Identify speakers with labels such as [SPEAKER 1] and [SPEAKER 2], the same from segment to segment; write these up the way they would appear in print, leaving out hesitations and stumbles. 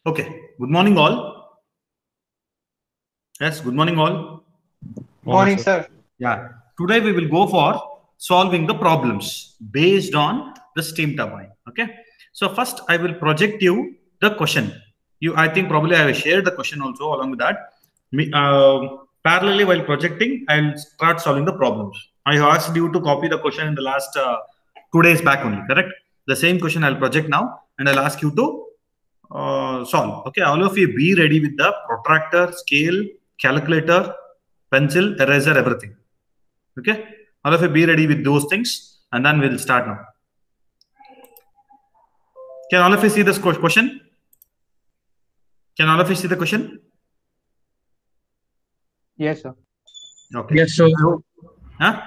[SPEAKER 1] Okay. Good morning, all. Yes, good morning, all.
[SPEAKER 2] Morning, sir.
[SPEAKER 1] Yeah. Today we will go for solving the problems based on the steam turbine. Okay. So first I will project you the question. I think probably I will share the question also along with that. Parallelly while projecting, I will start solving the problems. I asked you to copy the question in the last 2 days back only, correct? The same question I'll project now, and I'll ask you to solve. Okay, all of you be ready with the protractor, scale, calculator, pencil, eraser, everything. Okay, all of you be ready with those things, and then we'll start now. Can all of you see this question? Can all of you see the question?
[SPEAKER 2] Yes, sir.
[SPEAKER 1] Okay.
[SPEAKER 3] Yes, sir.
[SPEAKER 1] Huh?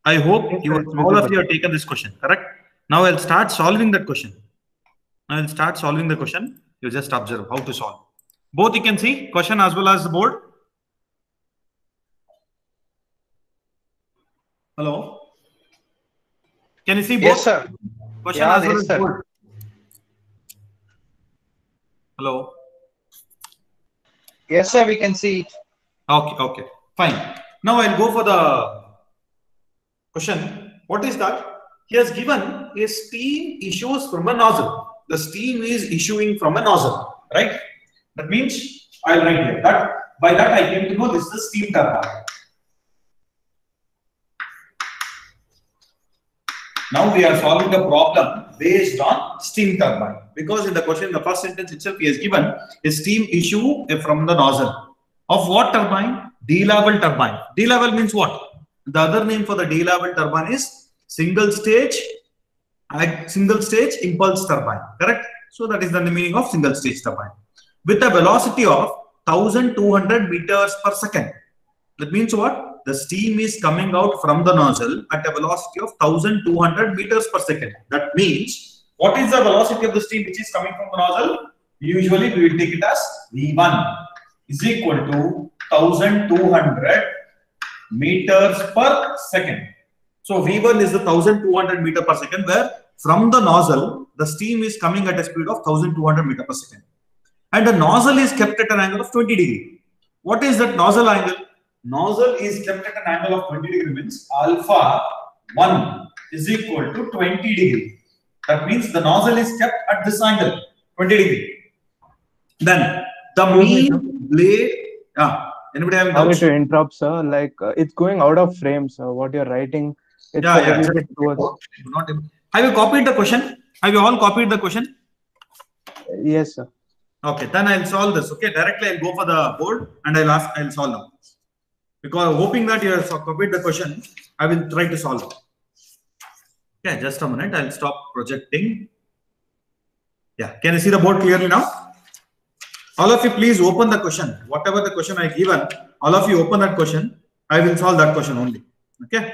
[SPEAKER 1] I hope
[SPEAKER 2] Yes,
[SPEAKER 1] you
[SPEAKER 2] sir, it's
[SPEAKER 1] all of
[SPEAKER 2] visible.
[SPEAKER 1] you have taken this question, correct? Now I'll start solving that question. I'll start solving the question. You just observe how to solve. Both you can see question as well as the board. Hello. Can you see both?
[SPEAKER 2] Yes, sir.
[SPEAKER 1] Question
[SPEAKER 2] Yeah,
[SPEAKER 1] as well
[SPEAKER 2] yes,
[SPEAKER 1] as
[SPEAKER 2] sir.
[SPEAKER 1] board. Hello.
[SPEAKER 2] Yes, sir, we can see it.
[SPEAKER 1] Okay, okay, fine. Now I'll go for the question. What is that? He has given a steam issues from a nozzle. The steam is issuing from a nozzle, right? That means I'll write here that by that I came to know this is the steam turbine. Now we are solving the problem based on steam turbine, because in the question, the first sentence itself he has given a steam issue from the nozzle of what turbine? D-level turbine. D-level means what? The other name for the D-level turbine is single stage impulse turbine. Correct? So that is the meaning of single stage turbine with a velocity of 1200 meters per second. That means what? The steam is coming out from the nozzle at a velocity of 1200 meters per second. That means, what is the velocity of the steam which is coming from the nozzle? Usually we will take it as V1 is equal to 1200 meters per second. So V1 is the 1200 meter per second, where from the nozzle the steam is coming at a speed of 1200 meter per second. And the nozzle is kept at an angle of 20 degree. What is that nozzle angle? Nozzle is kept at an angle of 20 degree, means alpha 1 is equal to 20 degree. That means the nozzle is kept at this angle, 20 degree. Then the mean blade. Anybody having
[SPEAKER 2] Sorry
[SPEAKER 1] doubts?
[SPEAKER 2] to interrupt, sir. Like it's going out of frame, sir. What you're writing, it's a little bit towards.
[SPEAKER 1] Have you copied the question? Have you all copied the question?
[SPEAKER 2] Yes, sir.
[SPEAKER 1] Okay, then I'll solve this. Okay, directly I'll go for the board and I'll solve them. Because hoping that you have copied the question, I will try to solve it. Okay, just a minute. I'll stop projecting. Yeah, can you see the board clearly now? All of you, please open the question. Whatever the question I given, all of you open that question. I will solve that question only. Okay.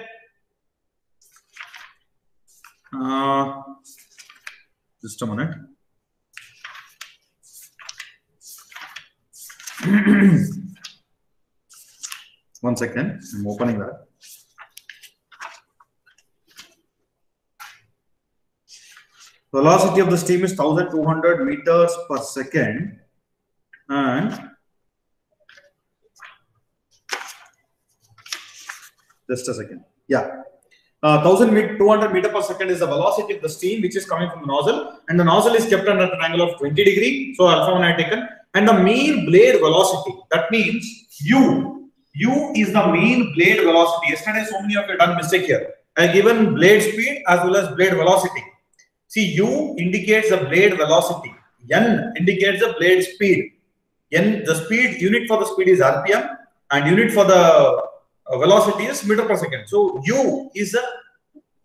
[SPEAKER 1] Just a minute. One second, I'm opening that. Velocity of the steam is 1200 meters per second, and just a second. Yeah. 1200 meter per second is the velocity of the steam which is coming from the nozzle, and the nozzle is kept under an angle of 20 degree. So alpha 1 I taken, and the mean blade velocity. That means U is the mean blade velocity. Yesterday, so many of you done mistake here. I given blade speed as well as blade velocity. See, U indicates the blade velocity. N indicates the blade speed. N, the speed unit for the speed is RPM, and unit for the velocity is meter per second. So U is the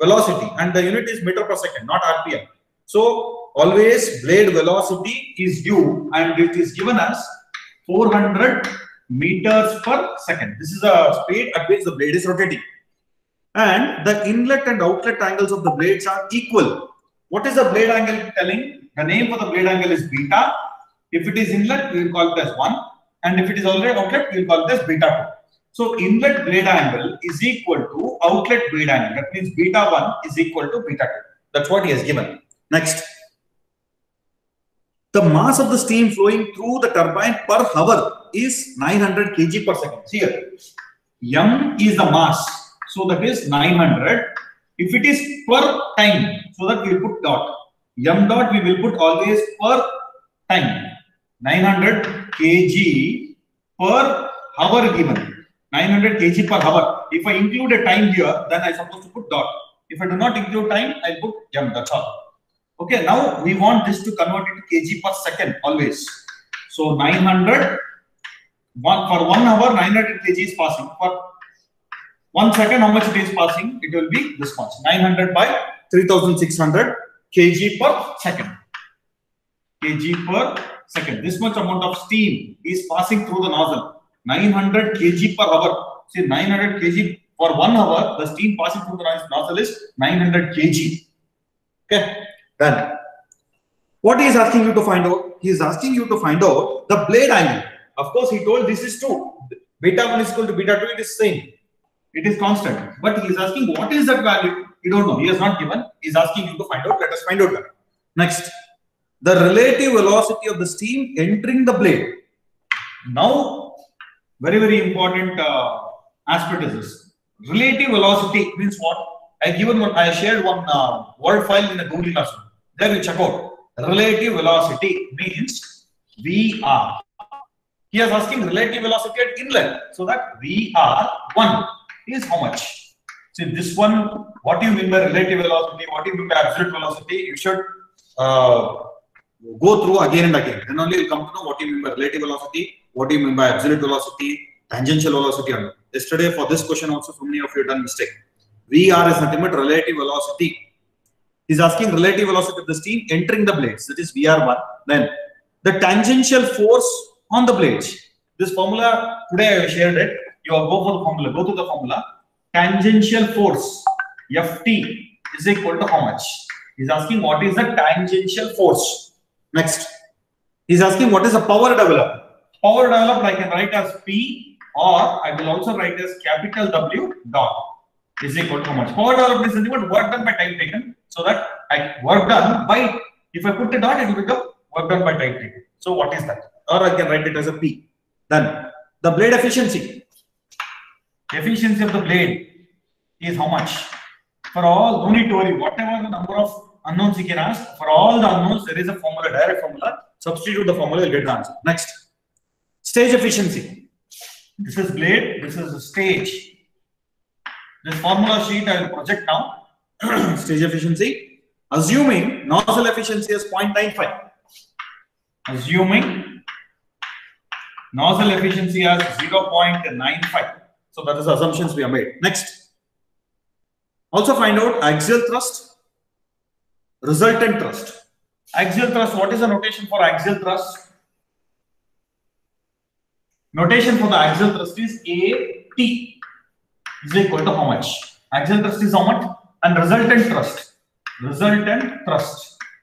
[SPEAKER 1] velocity, and the unit is meter per second, not RPM. So always blade velocity is U, and it is given as 400 meters per second. This is the speed at which the blade is rotating. And the inlet and outlet angles of the blades are equal. What is the blade angle telling? The name for the blade angle is beta. If it is inlet, we will call it as 1. And if it is outlet, we will call it as beta 2. So inlet blade angle is equal to outlet blade angle. That means beta 1 is equal to beta 2. That's what he has given. Next. The mass of the steam flowing through the turbine per hour is 900 kg per second. See here, m is the mass, so that is 900. If it is per time, so that we will put dot. M dot we will put always per time. 900 kg per hour given. 900 kg per hour. If I include a time here, then I am supposed to put dot. If I do not include time, I put m. That's all. Okay, now we want this to convert into kg per second always. So 900 for 1 hour, 900 kg is passing. For 1 second, how much it is passing? It will be this much. 900 by 3600 kg per second. Kg per second. This much amount of steam is passing through the nozzle. 900 kg per hour. See, 900 kg for 1 hour, the steam passing through the nozzle is 900 kg. Okay, done. What he is asking you to find out? He is asking you to find out the blade angle. Of course, he told this is true. Beta 1 is equal to beta 2, it is same. It is constant. But he is asking what is that value? You don't know. He has not given. He is asking you to find out. Let us find out that. Next, the relative velocity of the steam entering the blade. Now, very, very important aspect is this. Relative velocity means what? I shared one Word file in a Google Classroom. There you check out. Relative velocity means VR. He is asking relative velocity at inlet. So that VR1 is how much? See, this one, what do you mean by relative velocity? What do you mean by absolute velocity? You should go through again and again. Then only you'll come to know what you mean by relative velocity, what do you mean by absolute velocity, tangential velocity. Yesterday, for this question also, so many of you have done mistake. VR is nothing but relative velocity. He's asking relative velocity of the steam entering the blades. That is VR1. Then the tangential force on the blades. This formula, today I shared it. You all go for the formula. Go to the formula. Tangential force, Ft, is equal to how much? He's asking what is the tangential force. Next, he's asking what is the power developed. Power developed I can write as P, or I will also write as capital W dot is equal to how much? Power developed is nothing but work done by time taken. So that work done by, if I put a dot, it will become work done by time taken. So what is that? Or I can write it as a P. Then the blade efficiency. Efficiency of the blade is how much? For all, no need to worry. Whatever the number of unknowns you can ask, for all the unknowns, there is a formula, direct formula. Substitute the formula, you'll get the answer. Next, stage efficiency. This is blade, this is stage. This formula sheet I will project now. Stage efficiency. Assuming nozzle efficiency is 0.95. Assuming nozzle efficiency as 0.95. So that is the assumptions we have made. Next. Also find out axial thrust, resultant thrust. Axial thrust, what is the notation for axial thrust? Notation for the axial thrust is AT is equal to how much? Axial thrust is how much? And resultant thrust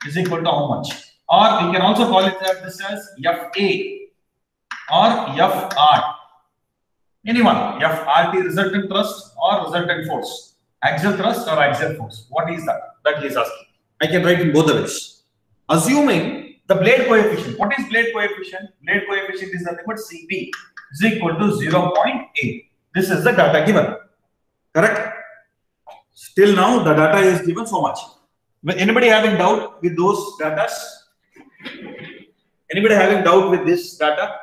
[SPEAKER 1] is equal to how much? Or we can also call it this as FA or FR. Anyone, FRT, resultant thrust or resultant force. Axial thrust or axial force. What is that? That he is asking. I can write in both the ways. Assuming the blade coefficient. What is blade coefficient? Blade coefficient is nothing but CP is equal to 0.8. This is the data given. Correct? Still now the data is given so much. Anybody having doubt with those data? Anybody having doubt with this data?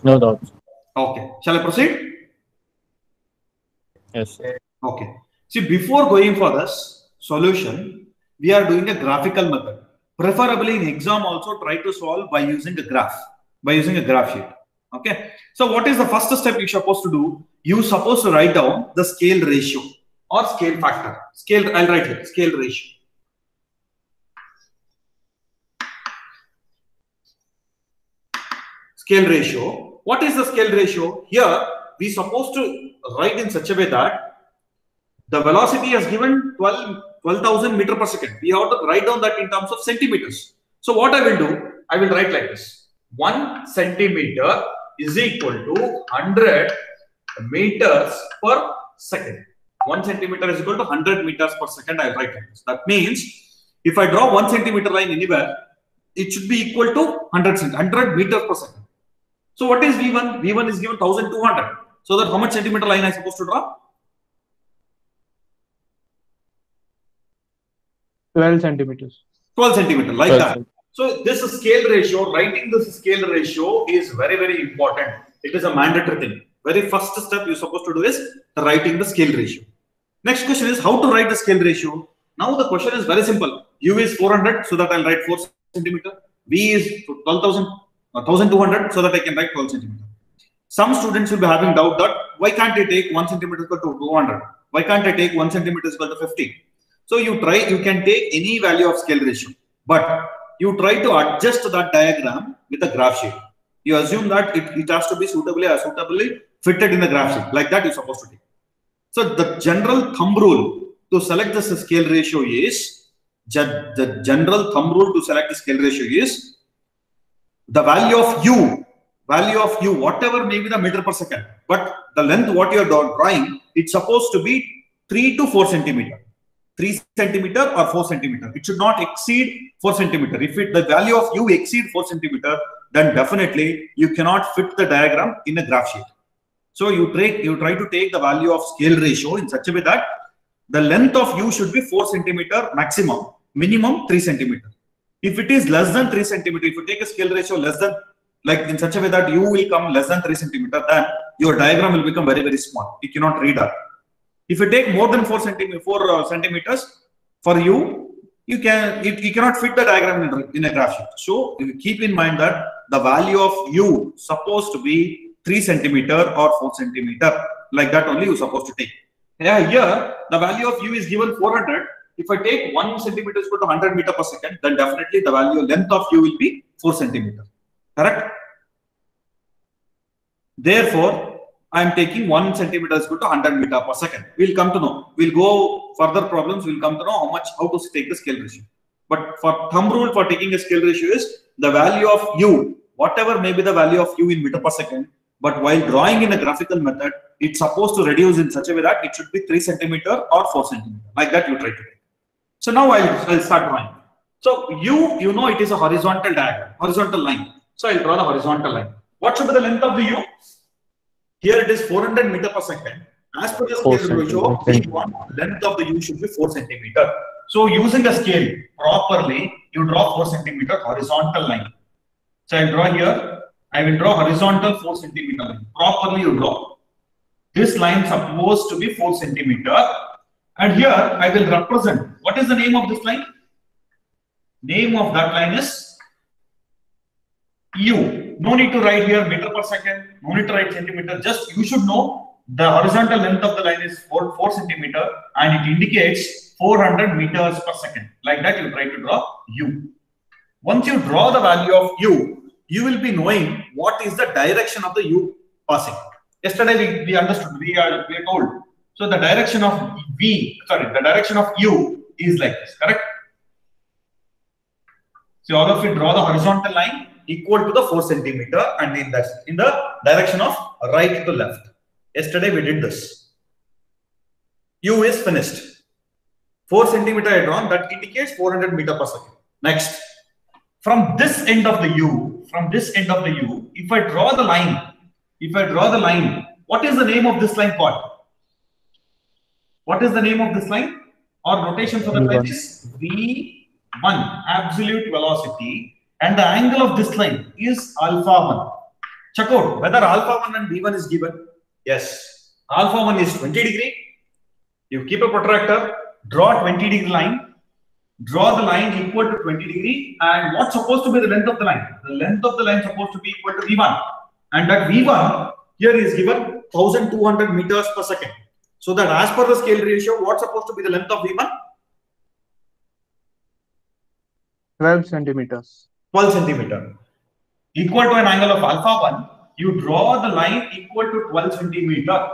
[SPEAKER 2] No doubt.
[SPEAKER 1] Okay. Shall I proceed?
[SPEAKER 2] Yes.
[SPEAKER 1] Okay. See, before going for this solution, we are doing a graphical method. Preferably in exam also try to solve by using a graph, sheet. Okay. So what is the first step you're supposed to do? You're supposed to write down the scale ratio or scale factor. I'll write here, scale ratio. Scale ratio. What is the scale ratio? Here, we supposed to write in such a way that the velocity is given 12,000 meter per second. We have to write down that in terms of centimeters. So what I will do, I will write like this. 1 centimeter is equal to 100 meters per second. 1 centimeter is equal to 100 meters per second. I will write like this. That means If I draw 1 centimeter line anywhere, it should be equal to 100 meters per second. So what is V1? V1 is given 1200. So that how much centimeter line I supposed to draw?
[SPEAKER 2] 12 centimeters.
[SPEAKER 1] 12 centimeter, like
[SPEAKER 2] 12
[SPEAKER 1] that.
[SPEAKER 2] centimeters.
[SPEAKER 1] So this scale ratio, writing this scale ratio is very, very important. It is a mandatory thing. Very first step you're supposed to do is writing the scale ratio. Next question is how to write the scale ratio. Now the question is very simple. U is 400, so that I'll write 4 centimeter. V is 12,200, so that I can write 12 centimeter. Some students will be having doubt that why can't I take 1 centimeter equal to 200? Why can't I take 1 centimeter equal to 50? So you can take any value of scale ratio, but you try to adjust that diagram with a graph sheet. You assume that it has to be suitably fitted in the graph sheet. Like that you're supposed to take. So the general thumb rule to select the scale ratio is, the value of u, whatever may be the meter per second, but the length what you are drawing, it's supposed to be 3 to 4 centimeter. 3 centimeter or 4 centimeter. It should not exceed 4 centimeter. If the value of u exceed 4 centimeter, then definitely you cannot fit the diagram in a graph sheet. So you try to take the value of scale ratio in such a way that the length of u should be 4 centimeter maximum, minimum 3 centimeter. If it is less than 3 centimeter, if you take a scale ratio less than, like in such a way that u will come less than 3 centimeter, then your diagram will become very, very small. You cannot read that. If you take more than 4 centimeters for you, you cannot fit the diagram in a graph sheet. So you keep in mind that the value of u supposed to be 3 centimeter or 4 centimeter. Like that only you're supposed to take. Here the value of u is given 400. If I take 1 centimeter equal to 100 meter per second, then definitely the value length of u will be 4 centimeter. Correct? Therefore, I am taking 1 centimeter equal to 100 meter per second. We'll come to know. We'll go further problems. We'll come to know how to take the scale ratio. But for thumb rule for taking a scale ratio is the value of u, whatever may be the value of u in meter per second. But while drawing in a graphical method, it's supposed to reduce in such a way that it should be 3 centimeter or 4 centimeter. Like that you try to take. So now I'll start drawing. So you know it is a horizontal diagram, horizontal line. So I'll draw the horizontal line. What should be the length of the u? Here it is 400 meter per second. As per the scale ratio, length of the u should be 4 centimeter. So using a scale properly, you draw 4 centimeter horizontal line. So I'll draw here. I will draw horizontal 4 centimeter line. Properly you draw. This line is supposed to be 4 centimeter. And here I will represent. What is the name of this line? Name of that line is u. No need to write here meter per second. No need to write centimeter. Just you should know the horizontal length of the line is 4 centimeter and it indicates 400 meters per second. Like that you try to draw u. Once you draw the value of u, you will be knowing what is the direction of the u passing. Yesterday we understood, we are told. So the direction of the direction of u is like this, correct? So all of you draw the horizontal line equal to the 4 centimeter and in the direction of right to left. Yesterday we did this. U is finished. 4 centimeter I drawn, that indicates 400 meter per second. Next, from this end of the u, if I draw the line, what is the name of this line called? What is the name of this line? Or notation for the line is V1, absolute velocity, and the angle of this line is alpha 1. Check out whether alpha 1 and V1 is given. Yes, alpha 1 is 20 degree. You keep a protractor, draw 20 degree line, draw the line equal to 20 degree, and what's supposed to be the length of the line? The length of the line is supposed to be equal to V1, and that V1 here is given 1200 meters per second. So that as per the scale ratio, what's supposed to be the length of V1?
[SPEAKER 2] 12 centimeters.
[SPEAKER 1] 12 centimeter. Equal to an angle of alpha 1, you draw the line equal to 12 centimeter.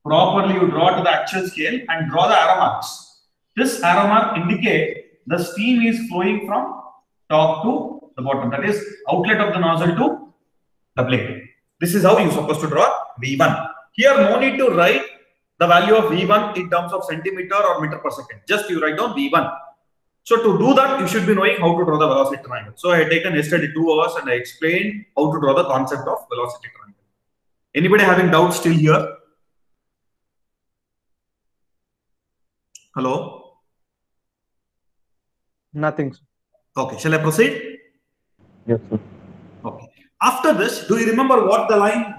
[SPEAKER 1] Properly you draw to the actual scale and draw the arrow marks. This arrow mark indicates the steam is flowing from top to the bottom. That is outlet of the nozzle to the blade. This is how you're supposed to draw V1. Here no need to write the value of V1 in terms of centimeter or meter per second. Just you write down V1. So to do that, you should be knowing how to draw the velocity triangle. So I had taken yesterday 2 hours and I explained how to draw the concept of velocity triangle. Anybody having doubts still here? Hello?
[SPEAKER 2] Nothing, sir.
[SPEAKER 1] Okay, shall I proceed?
[SPEAKER 2] Yes, sir.
[SPEAKER 1] Okay. After this, do you remember what line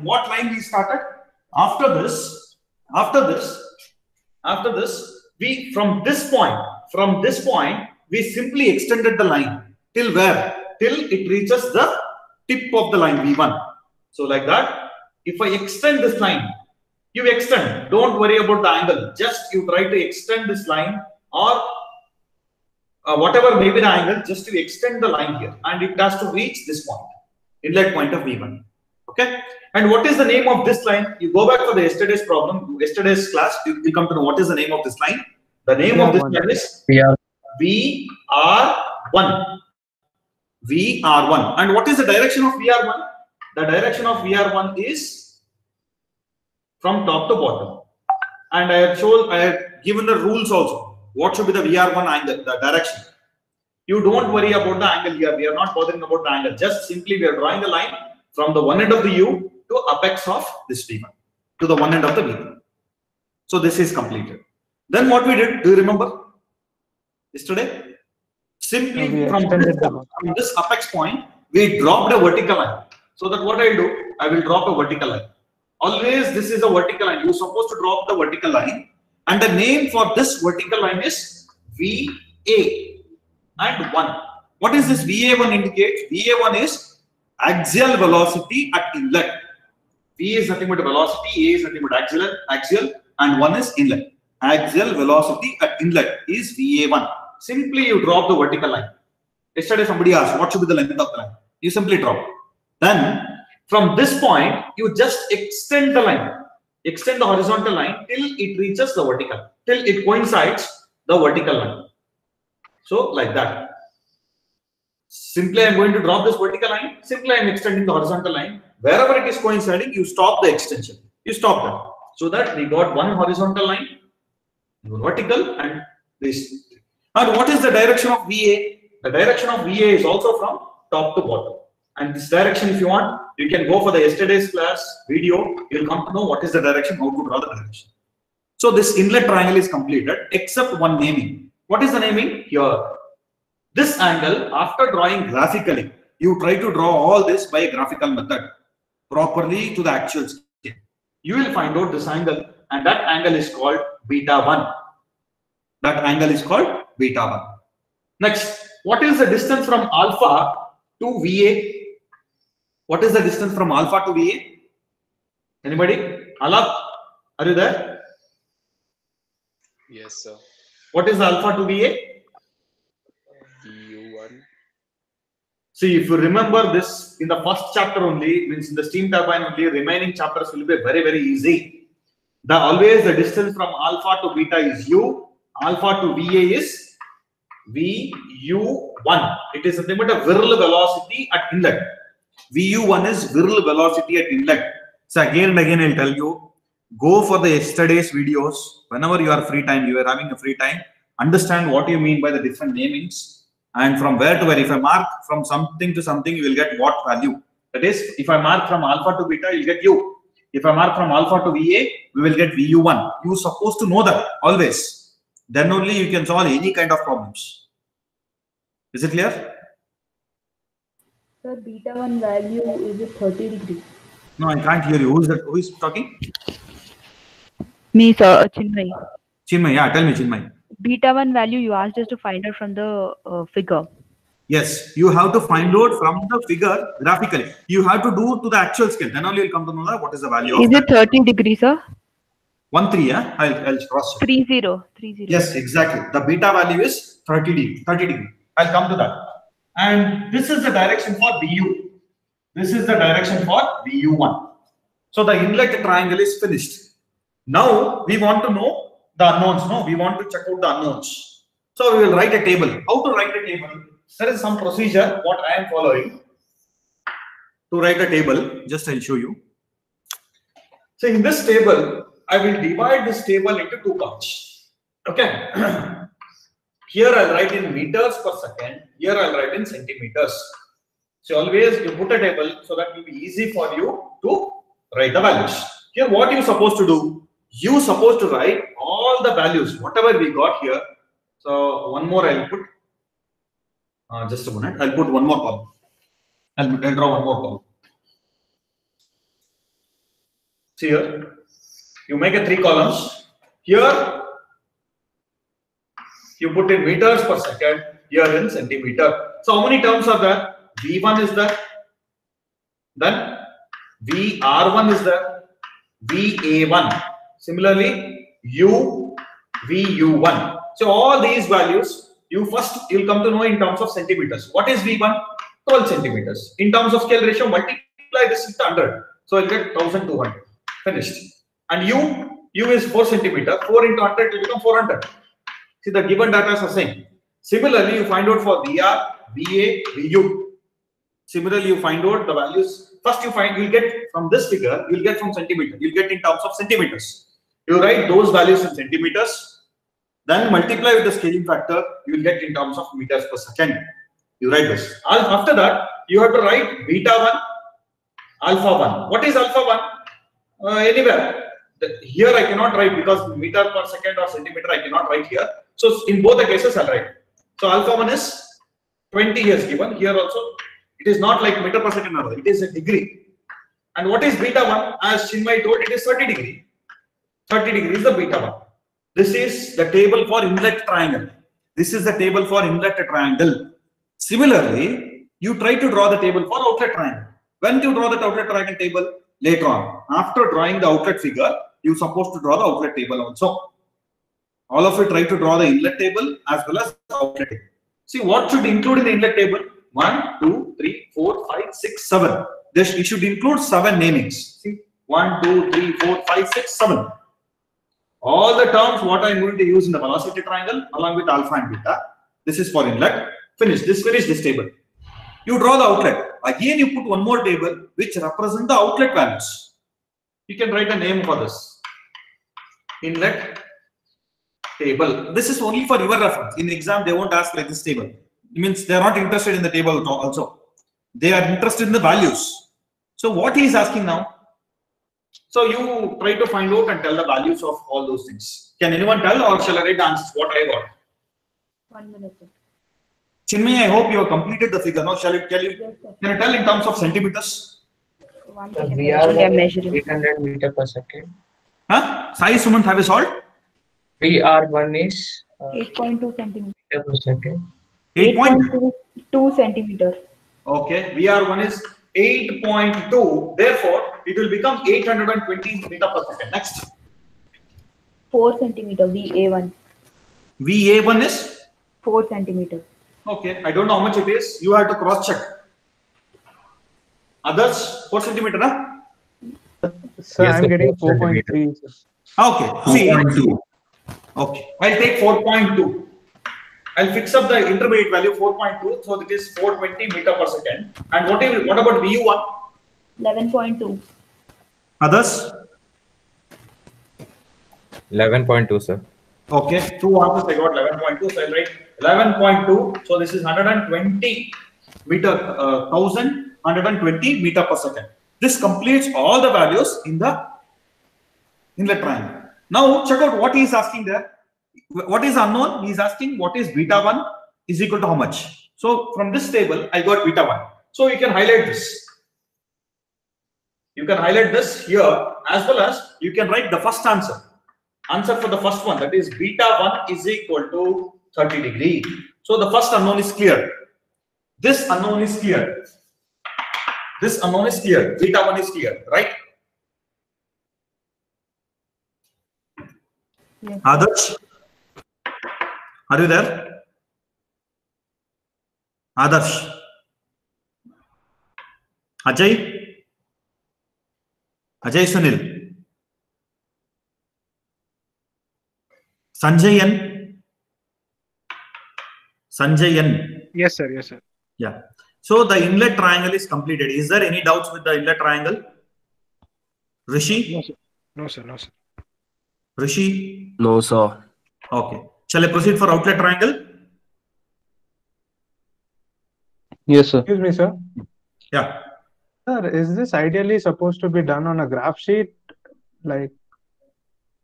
[SPEAKER 1] we started? After this, we from this point, we simply extended the line till where? Till it reaches the tip of the line V1. So like that, if I extend this line, you extend. Don't worry about the angle. Just you try to extend this line or whatever may be the angle, just to extend the line here, and it has to reach this point, inlet point of V1. Okay. And what is the name of this line? You go back to the yesterday's problem, yesterday's class, you come to know what is the name of this line. The name of this line is VR1. VR1. And what is the direction of VR1? The direction of VR1 is from top to bottom. And I have given the rules also. What should be the VR1 angle, the direction? You don't worry about the angle here. We are not bothering about the angle. Just simply we are drawing the line from the one end of the U to apex of this V1 to the one end of the V1. So this is completed. Then what we did, do you remember yesterday? Simply from this apex point, we dropped a vertical line. So that what I'll do, I will drop a vertical line. Always this is a vertical line. You're supposed to drop the vertical line. And the name for this vertical line is VA and 1. What is this VA1 indicate? VA1 is axial velocity at inlet. V is nothing but velocity, A is nothing but axial, and 1 is inlet. Axial velocity at inlet is VA1. Simply you drop the vertical line. Yesterday somebody asked, what should be the length of the line? You simply drop. Then from this point, you just extend the line. Extend the horizontal line till it reaches the vertical, till it coincides the vertical line. So like that. Simply I'm going to drop this vertical line. Simply I'm extending the horizontal line. Wherever it is coinciding, you stop the extension. You stop that. So that we got one horizontal line, vertical, and this. And what is the direction of VA? The direction of VA is also from top to bottom. And this direction, if you want, you can go for the yesterday's class video. You'll come to know what is the direction, how to draw the direction. So this inlet triangle is completed, except one naming. What is the naming? Here. This angle, after drawing graphically, you try to draw all this by a graphical method properly to the actual scale. You will find out this angle, and that angle is called beta1. That angle is called beta1. Next, what is the distance from alpha to VA? What is the distance from alpha to VA? Anybody? Alap, are you there?
[SPEAKER 3] Yes, sir.
[SPEAKER 1] What is alpha to VA?
[SPEAKER 3] VU1.
[SPEAKER 1] See, if you remember this in the first chapter only, means in the steam turbine only, remaining chapters will be very, very easy. Always the distance from alpha to beta is U, alpha to VA is VU1. It is nothing but a Virl velocity at inlet. VU1 is Virl velocity at inlet. So again and again I'll tell you, go for the yesterday's videos. Whenever you are free time, you are having a free time, understand what you mean by the different namings, and from where to where. If I mark from something to something, you will get what value. That is, if I mark from alpha to beta, you'll get U. If I mark from alpha to VA, we will get VU1. You're supposed to know that always. Then only you can solve any kind of problems. Is it clear?
[SPEAKER 4] Sir, beta1 value is 30 degrees.
[SPEAKER 1] No, I can't hear you. Who is that? Who is talking?
[SPEAKER 4] Me, sir, Chinmay.
[SPEAKER 1] Chinmay, yeah, tell me, Chinmay.
[SPEAKER 4] Beta1 value you asked us to find out from the figure.
[SPEAKER 1] Yes, you have to find out from the figure graphically. You have to do to the actual scale. Then only you'll come to know that what is the value of.
[SPEAKER 4] Is it 30 degrees, sir?
[SPEAKER 1] 13, yeah? I'll cross it.
[SPEAKER 4] 30.
[SPEAKER 1] Yes, exactly. The beta value is 30 degree. I'll come to that. And this is the direction for VU. This is the direction for VU1. So the inlet triangle is finished. Now we want to know the unknowns. No, we want to check out the unknowns. So we will write a table. How to write a table? There is some procedure what I am following to write a table. Just I'll show you. So in this table, I will divide this table into two parts. Okay. Here I'll write in meters per second. Here I'll write in centimeters. So always you put a table so that it will be easy for you to write the values. Here what you supposed to do? You supposed to write all the values, whatever we got here. So one more I'll put. Just a minute. I'll put one more column. I'll draw one more column. See here. You make a 3 columns. Here you put in meters per second. Here in centimeter. So how many terms are there? V1 is there. Then VR1 is there. VA1. Similarly, VU1. So all these values, you'll come to know in terms of centimeters. What is V1? 12 centimeters. In terms of scale ratio, multiply this with 100. So I'll get 1200. Finished. And U is 4 centimeter. 4 into 100 will become 400. See, the given data is the same. Similarly, you find out for VR, VA, VU. Similarly, you find out the values. First, you'll get from this figure, you'll get from centimeter. You'll get in terms of centimeters. You write those values in centimeters. Then multiply with the scaling factor, you will get in terms of meters per second. You write this. After that, you have to write beta 1, alpha 1. What is alpha 1? Anywhere. Here I cannot write because meter per second or centimeter I cannot write here. So in both the cases I'll write. So alpha 1 is 20 is given. Here also it is not like meter per second, it is a degree. And what is beta 1? As Chinmay told, it is 30 degree. 30 degree is the beta 1. This is the table for inlet triangle. This is the table for inlet triangle. Similarly, you try to draw the table for outlet triangle. When you draw the outlet triangle table? Later on. After drawing the outlet figure, you're supposed to draw the outlet table also. All of you try to draw the inlet table as well as the outlet table. See what should include in the inlet table? 1, 2, 3, 4, 5, 6, 7. It should include 7 namings. See, 1, 2, 3, 4, 5, 6, 7. All the terms what I am going to use in the velocity triangle along with alpha and beta. This is for inlet. Finish this table. You draw the outlet. Again, you put one more table which represent the outlet values. You can write a name for this. Inlet table. This is only for your reference. In exam, they won't ask like this table. It means they are not interested in the table also. They are interested in the values. So what he is asking now? So you try to find out and tell the values of all those things. Can anyone tell, or shall I write the answers what I got?
[SPEAKER 4] 1 minute.
[SPEAKER 1] Chinmay, I hope you have completed the figure. Now, shall I tell you?
[SPEAKER 4] Yes, sir.
[SPEAKER 1] Can I tell in terms of centimeters?
[SPEAKER 4] 1
[SPEAKER 3] So
[SPEAKER 4] second.
[SPEAKER 3] we
[SPEAKER 4] Actually,
[SPEAKER 3] are
[SPEAKER 4] I'm measuring.
[SPEAKER 3] 800 meter per second.
[SPEAKER 1] Huh? Sai Sumant, have you solved?
[SPEAKER 3] VR1 is
[SPEAKER 4] 8.2 centimeters.
[SPEAKER 3] meter per second.
[SPEAKER 4] 8.2 centimeters.
[SPEAKER 1] Okay, VR1 is 8.2. Therefore, it will become 820 meter per second. Next.
[SPEAKER 4] 4 centimeters. VA1.
[SPEAKER 1] VA1 is?
[SPEAKER 4] 4 centimeters.
[SPEAKER 1] Okay, I don't know how much it is. You have to cross check. Others, 4 centimeter, huh?
[SPEAKER 2] Sir,
[SPEAKER 3] Yes,
[SPEAKER 2] I'm
[SPEAKER 3] sir,
[SPEAKER 2] getting
[SPEAKER 3] 4
[SPEAKER 2] 4.3.
[SPEAKER 1] Okay, see. Okay, I'll take 4.2. I'll fix up the intermediate value 4.2, so it is 420 meter per second. And what about VU1?
[SPEAKER 4] 11.2.
[SPEAKER 1] Others?
[SPEAKER 3] 11.2, sir.
[SPEAKER 1] Okay, 2 answers I got 11.2, so I'll write 11.2. So this is 120 meter, 1,120 meter per second. This completes all the values in the inlet triangle. Now check out what he is asking there. What is unknown? He is asking what is beta 1 is equal to how much. So from this table, I got beta 1. So you can highlight this. You can highlight this here, as well as you can write the first answer. Answer for the first one, that is beta 1 is equal to 30 degree. So the first unknown is clear. This unknown is clear. This unknown is clear. Beta 1 is clear, right?
[SPEAKER 4] Yes.
[SPEAKER 1] Adarsh, are you there? Adarsh, Ajay, Sunil, Sanjayan.
[SPEAKER 5] Yes, sir. Yes, sir.
[SPEAKER 1] Yeah. So the inlet triangle is completed. Is there any doubts with the inlet triangle? Rishi?
[SPEAKER 5] No, sir. No, sir. No, sir.
[SPEAKER 1] Rishi?
[SPEAKER 6] No, sir.
[SPEAKER 1] Okay. Shall I proceed for outlet triangle?
[SPEAKER 5] Yes, sir.
[SPEAKER 2] Excuse me, sir.
[SPEAKER 1] Yeah.
[SPEAKER 2] Sir, is this ideally supposed to be done on a graph sheet, like,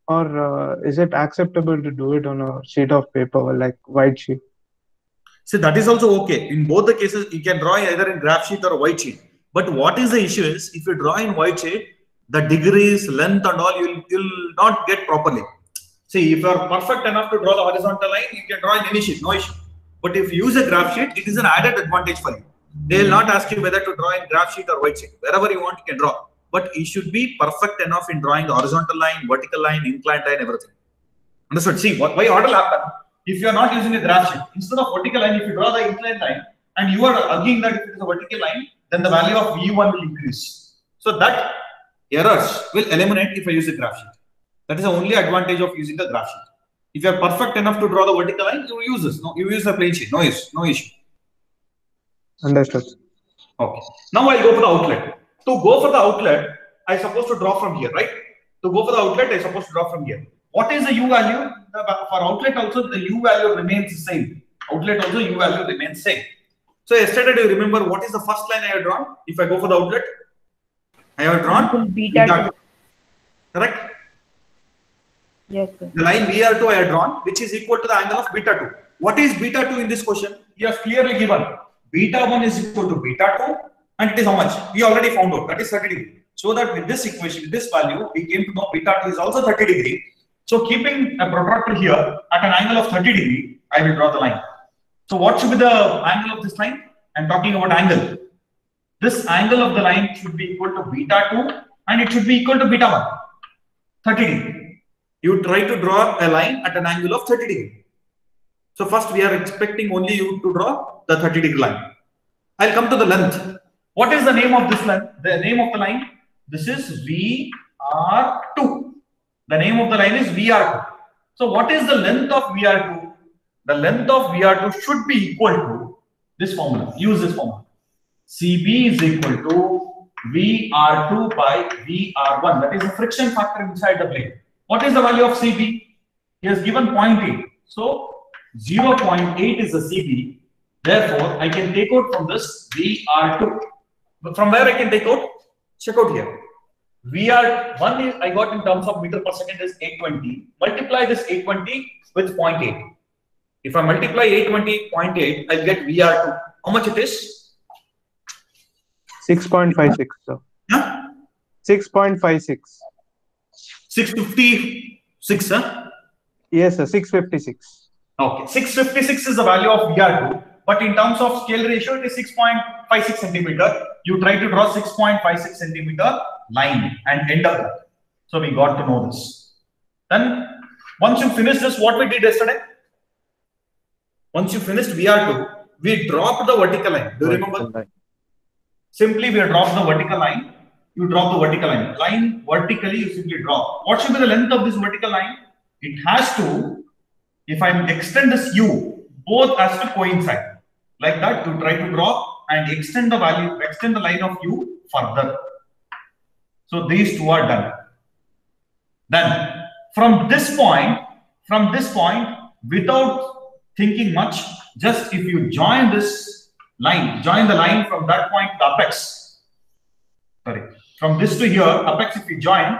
[SPEAKER 2] or is it acceptable to do it on a sheet of paper, like white sheet?
[SPEAKER 1] See, that is also okay. In both the cases, you can draw either in graph sheet or a white sheet. But what is the issue is, if you draw in white sheet, the degrees, length and all, you'll not get properly. See, if you are perfect enough to draw the horizontal line, you can draw in any sheet, no issue. But if you use a graph sheet, it is an added advantage for you. They will not ask you whether to draw in graph sheet or white sheet. Wherever you want, you can draw. But you should be perfect enough in drawing the horizontal line, vertical line, inclined line, everything. Understood? See, why what will happen? If you are not using a graph sheet, instead of vertical line, if you draw the inclined line and you are arguing that if it is a vertical line, then the value of V1 will increase. So that errors will eliminate if I use a graph sheet. That is the only advantage of using the graph sheet. If you are perfect enough to draw the vertical line, you use this. No, you use a plain sheet. No issue.
[SPEAKER 2] Understood.
[SPEAKER 1] Okay. Now I'll go for the outlet. To go for the outlet, I supposed to draw from here, right? To go for the outlet, I supposed to draw from here. What is the U value? For outlet also, the U value remains the same. Outlet also, U value remains same. So yesterday, do you remember what is the first line I have drawn? If I go for the outlet, I have drawn
[SPEAKER 4] beta 2.
[SPEAKER 1] Correct?
[SPEAKER 4] Yes, sir.
[SPEAKER 1] The line VR2 I have drawn, which is equal to the angle of beta 2. What is beta 2 in this question? He has clearly given beta 1 is equal to beta 2, and it is how much? We already found out, that is 30 degree. So that with this equation, with this value, we came to know beta 2 is also 30 degree. So keeping a protractor here at an angle of 30 degree, I will draw the line. So what should be the angle of this line? I'm talking about angle. This angle of the line should be equal to beta 2 and it should be equal to beta 1, 30 degree. You try to draw a line at an angle of 30 degree. So first we are expecting only you to draw the 30 degree line. I'll come to the length. What is the name of this line? The name of the line? This is VR2. The name of the line is VR2. So what is the length of VR2? The length of VR2 should be equal to this formula. Use this formula. CB is equal to VR2 by VR1. That is the friction factor inside the blade. What is the value of CB? He has given 0.8. So 0.8 is the CB. Therefore, I can take out from this VR2. But from where I can take out? Check out here. VR1 is I got in terms of meter per second is 820. Multiply this 820 with 0.8. If I multiply 820 0.8, I'll get VR2. How much it is?
[SPEAKER 2] 6.56, sir.
[SPEAKER 1] Huh?
[SPEAKER 2] 6.56.
[SPEAKER 1] 656, huh?
[SPEAKER 2] Yes, sir. 656.
[SPEAKER 1] Okay. 656 is the value of VR2. But in terms of scale ratio, it is 6.56 centimeter. You try to draw 6.56 centimeter line and end up that. So we got to know this. Then once you finish this, what we did yesterday? Once you finished VR2, we dropped the vertical line. Do you remember? Simply we drop the vertical line. You drop the vertical line. Line vertically you simply drop. What should be the length of this vertical line? It has to, if I extend this U, both has to coincide. Like that, you try to draw and extend the value, extend the line of U further. So these two are done. Then from this point, without thinking much, just if you join this line, join the line from that point to the apex. Sorry, from this to here, apex if you join,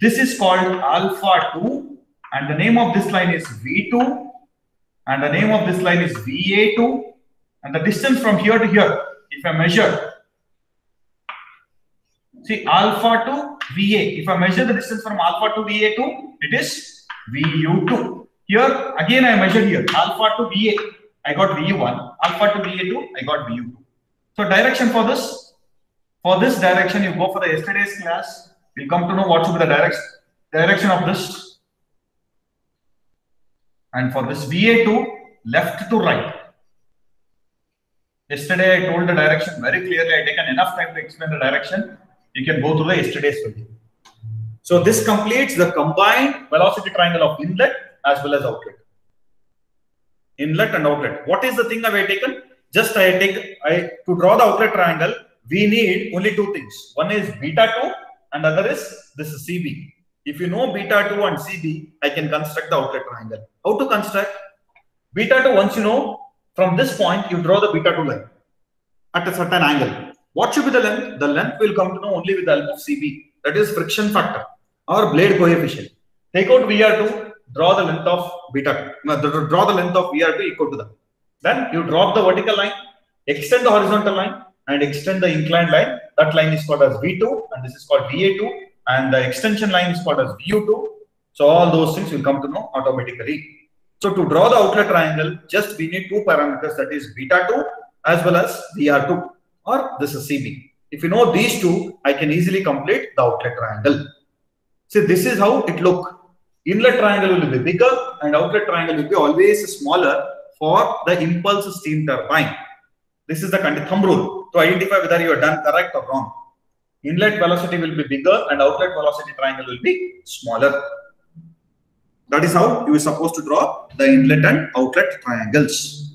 [SPEAKER 1] this is called alpha 2 and the name of this line is V2 and the name of this line is VA2 and the distance from here to here, if I measure, see alpha to VA, if I measure the distance from alpha to VA2, it is VU2. Here again I measure here alpha to VA, I got VU1, alpha to VA2, I got VU2. So direction for this direction, you go for the yesterday's class, you'll come to know what should be the direction of this. And for this VA2, left to right. Yesterday I told the direction very clearly, I taken enough time to explain the direction. You can go through the yesterday's video. So this completes the combined velocity triangle of inlet as well as outlet. Inlet and outlet. What is the thing I have taken? Just to draw the outlet triangle, we need only two things. One is beta 2 and other is this is CB. If you know beta 2 and CB, I can construct the outlet triangle. How to construct? Beta 2, once you know, from this point, you draw the beta 2 line. at a certain angle. What should be the length? The length will come to know only with the help of CB. That is friction factor or blade coefficient. Take out VR2, draw the length of beta, draw the length of VR2 equal to that. Then you drop the vertical line, extend the horizontal line, and extend the inclined line. That line is called as V2, and this is called VA2, and the extension line is called as VU2. So all those things will come to know automatically. So to draw the outlet triangle, just we need two parameters, that is beta2 as well as VR2, or this is CB. If you know these two, I can easily complete the outlet triangle. See, this is how it look. Inlet triangle will be bigger and outlet triangle will be always smaller for the impulse steam turbine. This is the thumb rule to identify whether you are done correct or wrong. Inlet velocity will be bigger and outlet velocity triangle will be smaller. That is how you are supposed to draw the inlet and outlet triangles.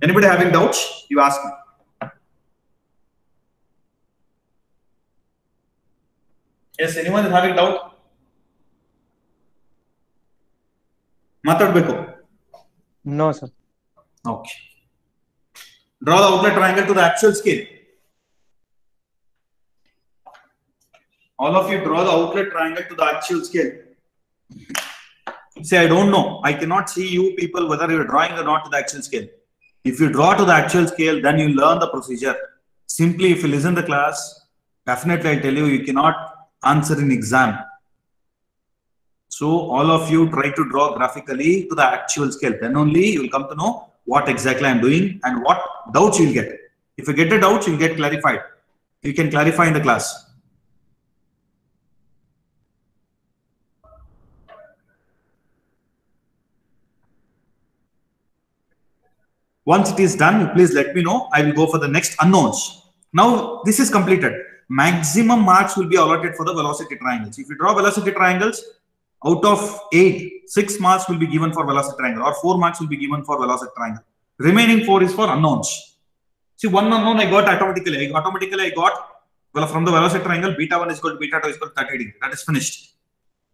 [SPEAKER 1] Anybody having doubts? You ask me. Yes, anyone is having doubt? Matadbeko.
[SPEAKER 2] No, sir.
[SPEAKER 1] Okay. Draw the outlet triangle to the actual scale. All of you draw the outlet triangle to the actual scale. Say, I don't know. I cannot see you people whether you are drawing or not to the actual scale. If you draw to the actual scale, then you learn the procedure. Simply, if you listen to the class, definitely I tell you, you cannot answer in exam. So all of you try to draw graphically to the actual scale. Then only you will come to know what exactly I am doing and what doubts you will get. If you get the doubts, you will get clarified. You can clarify in the class. Once it is done, please let me know. I will go for the next unknowns. Now this is completed. Maximum marks will be allotted for the velocity triangles. If you draw velocity triangles, out of 8, 6 marks will be given for velocity triangle or 4 marks will be given for velocity triangle. Remaining 4 is for unknowns. See, one unknown I got automatically. I got well, from the velocity triangle, beta 1 is equal to beta 2 is equal to 30 degree. That is finished.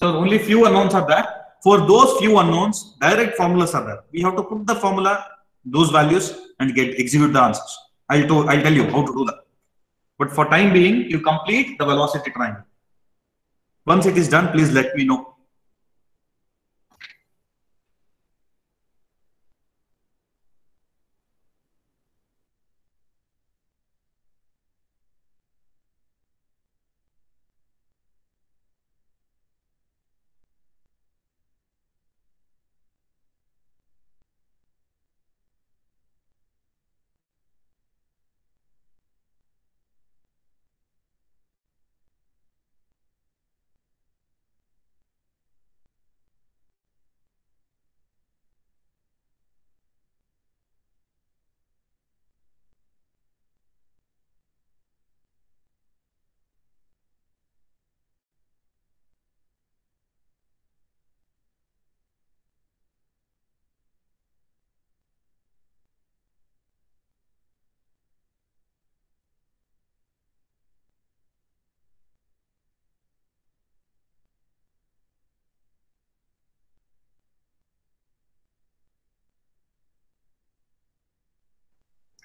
[SPEAKER 1] So only few unknowns are there. For those few unknowns, direct formulas are there. We have to put the formula, those values, and execute the answers. I'll tell you how to do that. But for time being, you complete the velocity triangle. Once it is done, please let me know.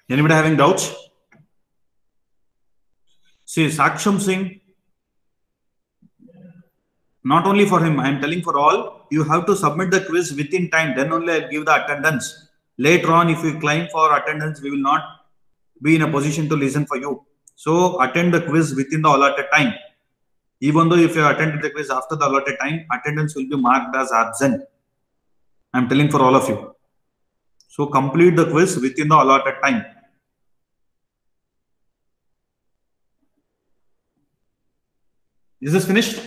[SPEAKER 1] Anybody having doubts? See, Saksham Singh, not only for him, I am telling for all, you have to submit the quiz within time, then only I'll give the attendance. Later on, if you claim for attendance, we will not be in a position to listen for you. So attend the quiz within the allotted time. Even though if you attended the quiz after the allotted time, attendance will be marked as absent. I am telling for all of you. So complete the quiz within the allotted time. Is this finished?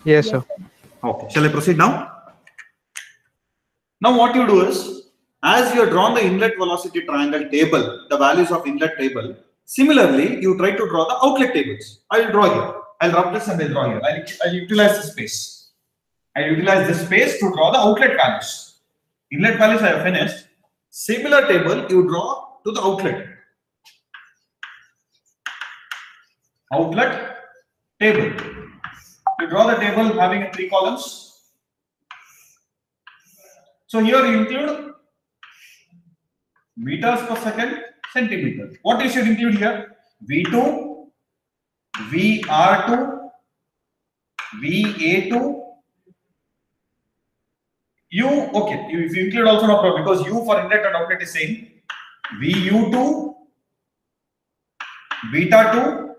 [SPEAKER 2] Yes, sir.
[SPEAKER 1] Okay. Shall I proceed now? Now what you do is, as you have drawn the inlet velocity triangle table, the values of inlet table, similarly, you try to draw the outlet tables. I will draw here. I'll rub this and I'll draw here. I'll utilize this space. I'll utilize this space to draw the outlet values. Inlet values I have finished. Similar table you draw to the outlet. Outlet table. You draw the table having 3 columns. So here you include meters per second, centimeters. What you should include here? V2, VR2, VA2, U. Okay, if you include also no problem because U for inlet and outlet is same. VU2, beta 2,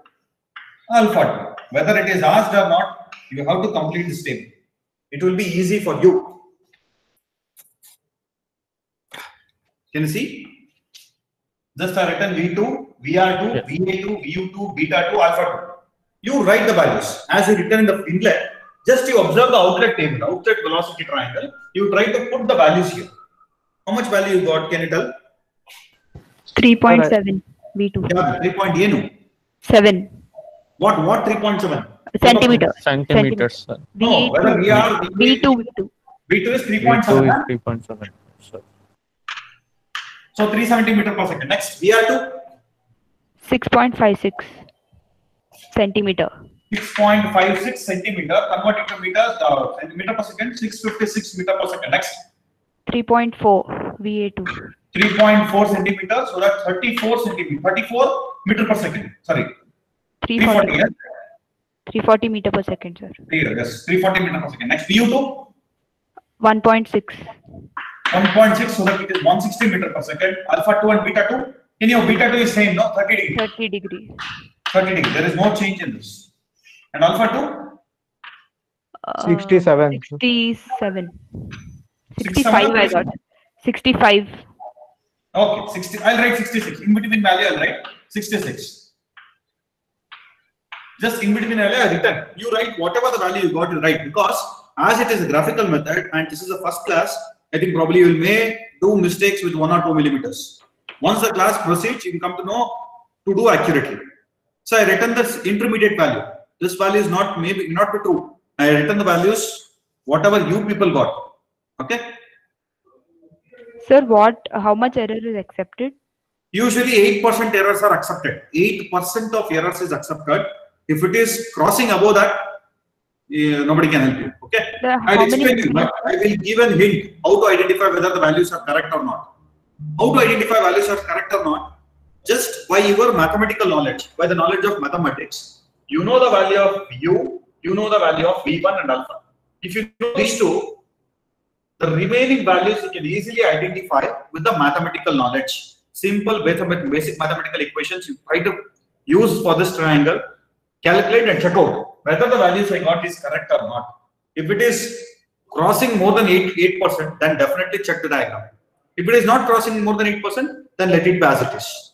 [SPEAKER 1] alpha 2. Whether it is asked or not, you have to complete this table. It will be easy for you. Can you see? Just I written V2, VR2, VA2, VU2, beta 2, alpha 2. You write the values as you written in the inlet. Just you observe the outlet table, outlet velocity triangle. You try to put the values here. How much value you got? Can you tell?
[SPEAKER 4] 3.7 V2.
[SPEAKER 1] Yeah, 3.7.
[SPEAKER 4] 7
[SPEAKER 1] What 3.7?
[SPEAKER 4] centimeter.
[SPEAKER 3] Centimeters, sir.
[SPEAKER 1] No, whether we are
[SPEAKER 4] V2.
[SPEAKER 1] V2 is
[SPEAKER 3] V2
[SPEAKER 1] 3.7.
[SPEAKER 3] is 3.7, sir.
[SPEAKER 1] So 3 centimeter per second. Next, VR2
[SPEAKER 4] 6.56 centimeter.
[SPEAKER 1] 6.56 centimeter. Converted to meters, centimeter per second. 656 meter per second. Next,
[SPEAKER 4] 3.4 VA2.
[SPEAKER 1] 3.4 centimeters. So that's 34 centimeter. 34 meter per second. Sorry,
[SPEAKER 4] 340.
[SPEAKER 1] 340. Yes,
[SPEAKER 4] 340 meter per second, sir.
[SPEAKER 1] yes, 340 meter per second. Next, VU2
[SPEAKER 4] 1.6.
[SPEAKER 1] 1.6. So that it is 160 meter per second. Alpha 2 and beta 2. In your beta 2 is same, no? 30 degree.
[SPEAKER 4] 30 degree.
[SPEAKER 1] 30 degree. There is no change in this. And alpha 2?
[SPEAKER 2] 67.
[SPEAKER 4] 67. 65 I got. 65.
[SPEAKER 1] Okay, 60. I'll write 66. In between value, I'll write 66. Just in between value, I written. You write whatever the value you got, you write. Because as it is a graphical method and this is a first class, I think probably you may do mistakes with 1 or 2 millimeters. Once the class proceeds, you come to know to do accurately. So I written this intermediate value. This value is not maybe not be true. I written the values whatever you people got. Okay.
[SPEAKER 4] Sir, how much error is accepted?
[SPEAKER 1] Usually 8% errors are accepted. 8% of errors is accepted. If it is crossing above that, nobody can help you. Okay. I'll explain you. But I will give a hint how to identify whether the values are correct or not. How to identify values are correct or not? Just by your mathematical knowledge, by the knowledge of mathematics. You know the value of U, you know the value of V1 and alpha. If you know these two, the remaining values you can easily identify with the mathematical knowledge. Simple basic mathematical equations you try to use for this triangle, calculate and check out whether the values I got is correct or not. If it is crossing more than 8%, then definitely check the diagram. If it is not crossing more than 8%, then let it be as it is.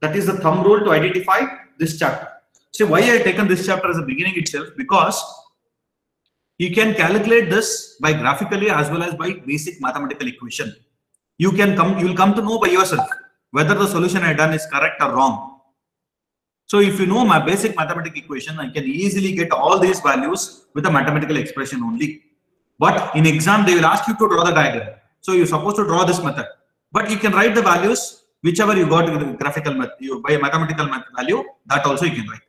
[SPEAKER 1] That is the thumb rule to identify this chapter. See why I have taken this chapter as a beginning itself, because you can calculate this by graphically as well as by basic mathematical equation. You will come to know by yourself whether the solution I done is correct or wrong. So if you know my basic mathematical equation, I can easily get all these values with a mathematical expression only. But in exam, they will ask you to draw the diagram. So you're supposed to draw this method. But you can write the values, whichever you got with the graphical method, by a mathematical value, that also you can write.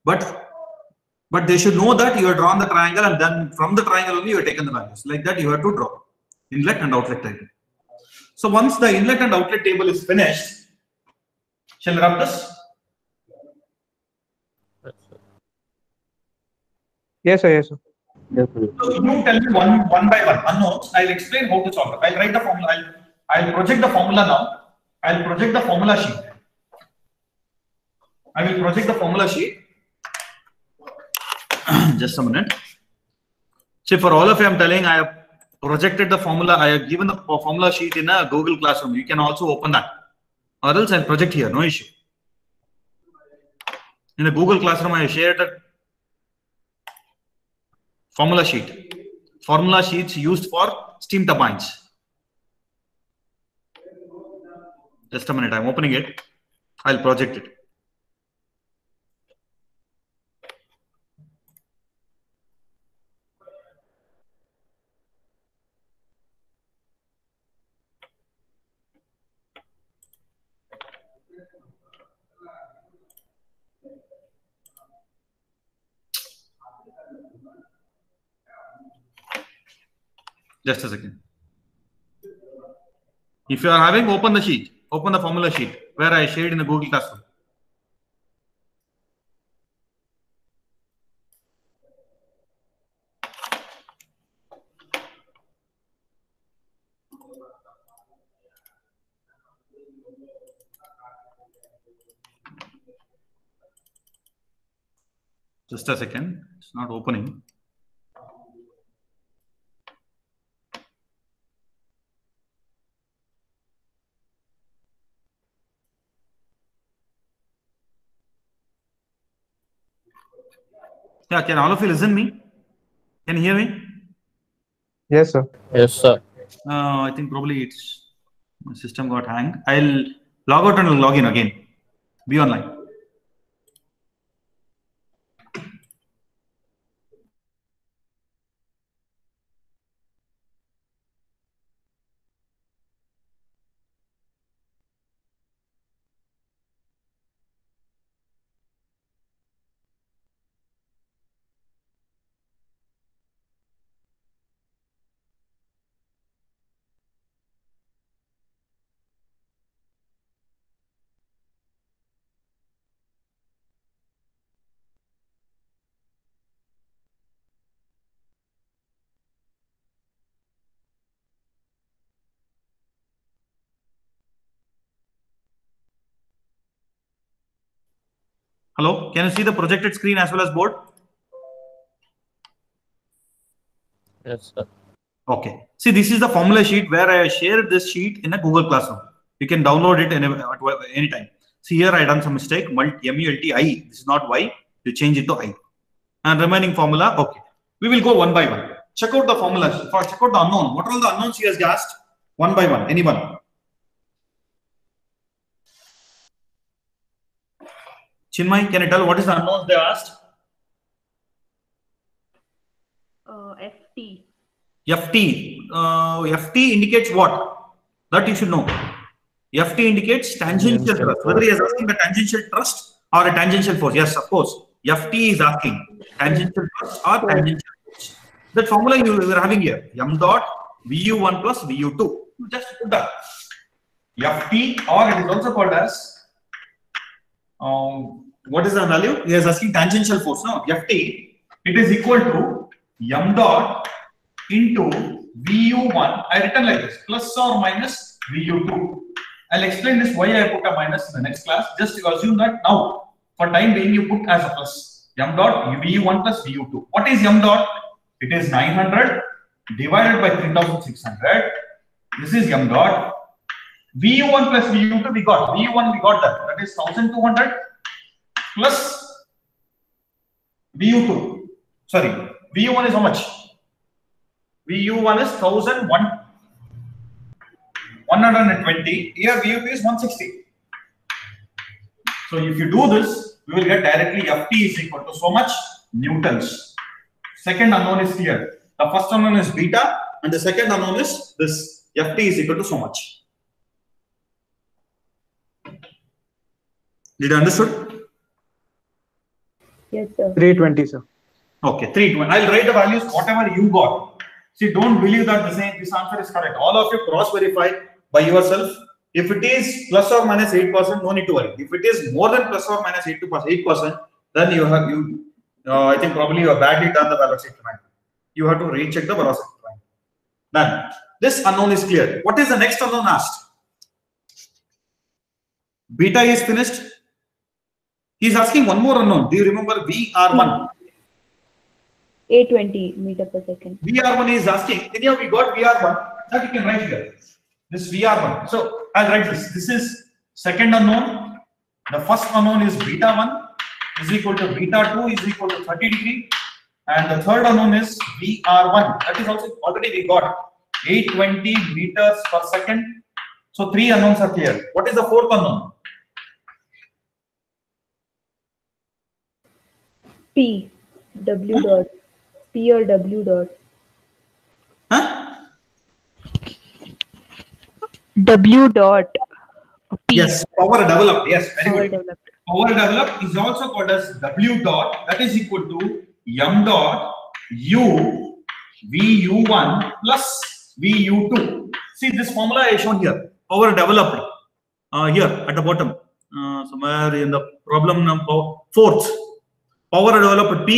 [SPEAKER 1] But they should know that you have drawn the triangle and then from the triangle only you have taken the values. Like that you have to draw inlet and outlet table. So once the inlet and outlet table is finished, shall we wrap this?
[SPEAKER 2] Yes, sir. Yes, sir.
[SPEAKER 1] So you tell me one by one unknowns. I'll explain how to solve it. I'll write the formula. I'll project the formula now. I'll project the formula sheet. I will project the formula sheet. Just a minute. See, for all of you, I'm telling I have projected the formula. I have given the formula sheet in a Google Classroom. You can also open that. Or else I'll project here, no issue. In the Google Classroom, I have shared a formula sheet. Formula sheets used for steam turbines. Just a minute, I'm opening it. I'll project it. Just a second. If you are having, open the sheet, open the formula sheet where I shared in the Google Classroom. Just a second, it's not opening. Yeah, can all of you listen me? Can you hear me?
[SPEAKER 2] Yes, sir.
[SPEAKER 3] Yes, sir.
[SPEAKER 1] I think probably it's my system got hanged. I'll log out and log in again. Be online. Hello, can you see the projected screen as well as board?
[SPEAKER 3] Yes, sir.
[SPEAKER 1] Okay. See, this is the formula sheet where I shared this sheet in a Google Classroom. You can download it at any time. See here, I done some mistake. MULTI. This is not Y. You change it to I. And remaining formula. Okay. We will go one by one. Check out the formula. Check out the unknown. What are all the unknowns he has asked? One by one. Anyone? Chinmay, can you tell what is the unknowns they asked?
[SPEAKER 4] FT.
[SPEAKER 1] FT. FT indicates what? That you should know. FT indicates tangential thrust. Whether he is asking the tangential thrust or a tangential force. Yes, of course. FT is asking tangential thrust or tangential force. That formula you were having here. M dot VU1 plus VU2. You just put that. FT, or it is also called as what is the value? He is asking tangential force. No, FT, it is equal to M dot into VU1. I written like this, plus or minus VU2. I'll explain this why I put a minus in the next class. Just assume that now, for time being, you put as a plus. M dot VU1 plus VU2. What is M dot? It is 900 divided by 3600. This is M dot. VU1 plus VU2 we got. VU1 we got that. That is 1200 plus VU2. Sorry, VU1 is how much? VU1 is 120. Here VU2 is 160. So if you do this, we will get directly FT is equal to so much newtons. Second unknown is here. The first unknown is beta, and the second unknown is this. FT is equal to so much. Did you understood?
[SPEAKER 4] Yes, sir.
[SPEAKER 2] 320, sir.
[SPEAKER 1] Okay, 320. I'll write the values whatever you got. See, don't believe that this answer is correct. All of you cross verify by yourself. If it is plus or minus 8%, no need to worry. If it is more than plus or minus 8%, then I think probably you have badly done the velocity line. You have to recheck the velocity line. Then this unknown is clear. What is the next unknown asked? Beta is finished. He is asking one more unknown. Do you remember VR1?
[SPEAKER 4] 820 meter per second.
[SPEAKER 1] VR1 is asking. Anyhow, we got VR1. That you can write here. This VR1. So I'll write this. This is second unknown. The first unknown is beta1 is equal to beta2 is equal to 30 degree. And the third unknown is VR1. That is also already we got 820 meters per second. So three unknowns are clear. What is the fourth unknown?
[SPEAKER 4] P. W dot. P or W dot.
[SPEAKER 1] Huh?
[SPEAKER 4] W dot. P.
[SPEAKER 1] Yes, power developed. Yes, very
[SPEAKER 4] Power
[SPEAKER 1] good.
[SPEAKER 4] developed.
[SPEAKER 1] Power developed is also called as W dot. That is equal to M dot U VU1 plus VU2. See this formula I shown here. power developed here at the bottom, somewhere in the problem number 4th, power developed P,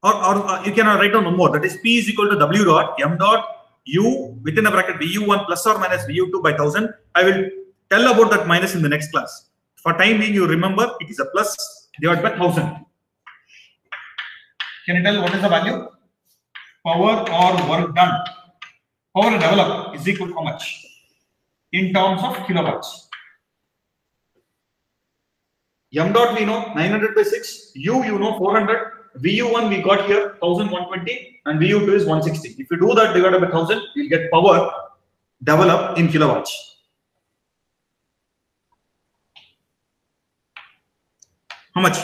[SPEAKER 1] or you can write down one more, that is P is equal to W dot M dot U within a bracket VU1 plus or minus VU2 by 1000. I will tell about that minus in the next class. For time being, you remember it is a plus divided by 1000. Can you tell what is the value? Power or work done, power developed is equal to how much in terms of kilowatts? M dot we know 900 by 6, U you know 400, VU1 we got here 1120, and VU2 is 160. If you do that divided by 1000, you'll get power developed in kilowatts. How much?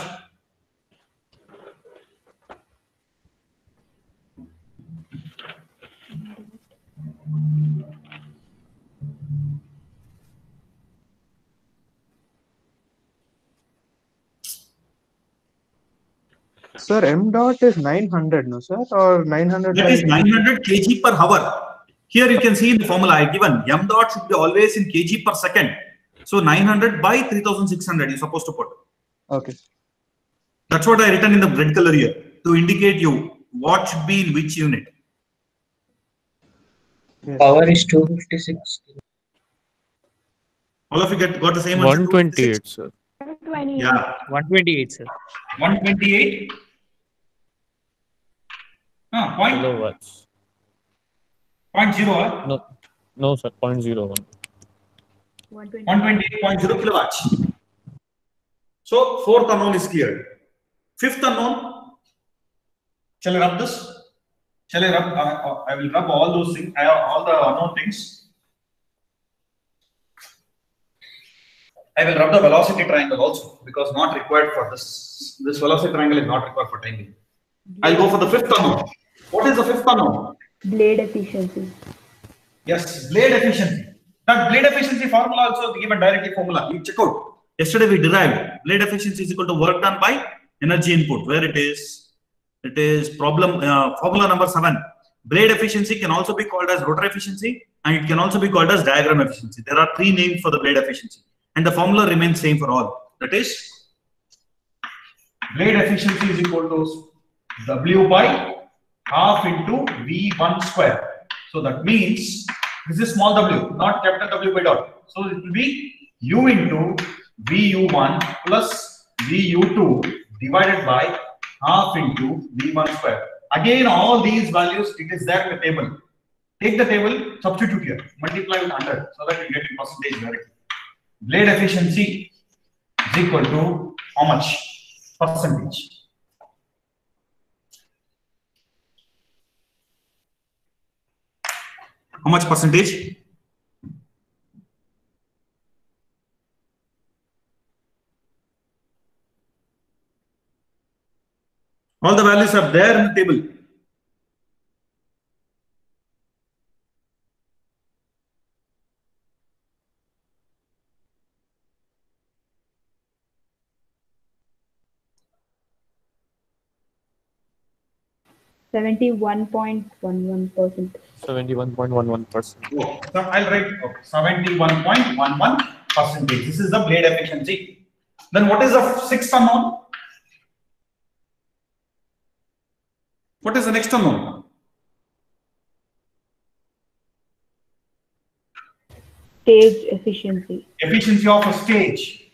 [SPEAKER 2] Sir, M dot is 900, no sir? Or 900?
[SPEAKER 1] That is 900 kg per hour. Here you can see in the formula I given, M dot should be always in kg per second. So 900 by 3600 you're supposed to put.
[SPEAKER 2] Okay.
[SPEAKER 1] That's what I written in the red color here to indicate you what should be in which unit.
[SPEAKER 2] Yes.
[SPEAKER 3] Power is 256.
[SPEAKER 1] All of you got the same answer?
[SPEAKER 3] 128, sir.
[SPEAKER 4] 20.
[SPEAKER 1] Yeah.
[SPEAKER 3] 128, sir.
[SPEAKER 1] 128. Point
[SPEAKER 3] Kilowatts.
[SPEAKER 1] 0.0.
[SPEAKER 3] No, sir. 0.01.
[SPEAKER 1] 128.0 kilowatts. So fourth unknown is cleared. Fifth unknown. Shall I rub this? Shall I rub? I will rub all those things. All the unknown things. I will rub the velocity triangle also because not required for this. This velocity triangle is not required for time being. I'll go for the fifth unknown. What is the fifth unknown?
[SPEAKER 4] Blade efficiency.
[SPEAKER 1] Yes, blade efficiency. That blade efficiency formula also given directly formula. You check out. Yesterday we derived blade efficiency is equal to work done by energy input. Where it is? It is formula number 7. Blade efficiency can also be called as rotor efficiency, and it can also be called as diagram efficiency. There are 3 names for the blade efficiency, and the formula remains same for all. That is, blade efficiency is equal to W by half into V1 square. So that means this is small w, not capital W by dot. So it will be U into VU1 plus VU2 divided by half into V1 square. Again, all these values, it is there in the table. Take the table, substitute here, multiply with 100 so that you get in percentage directly. Blade efficiency is equal to how much? Percentage. How much percentage? All the values are there in the table.
[SPEAKER 4] %71.11%.
[SPEAKER 3] 71.11%.
[SPEAKER 1] Oh, so I'll write 71.11%. This is the blade efficiency. Then what is the sixth unknown? What is the next unknown?
[SPEAKER 4] Stage efficiency.
[SPEAKER 1] Efficiency of a stage.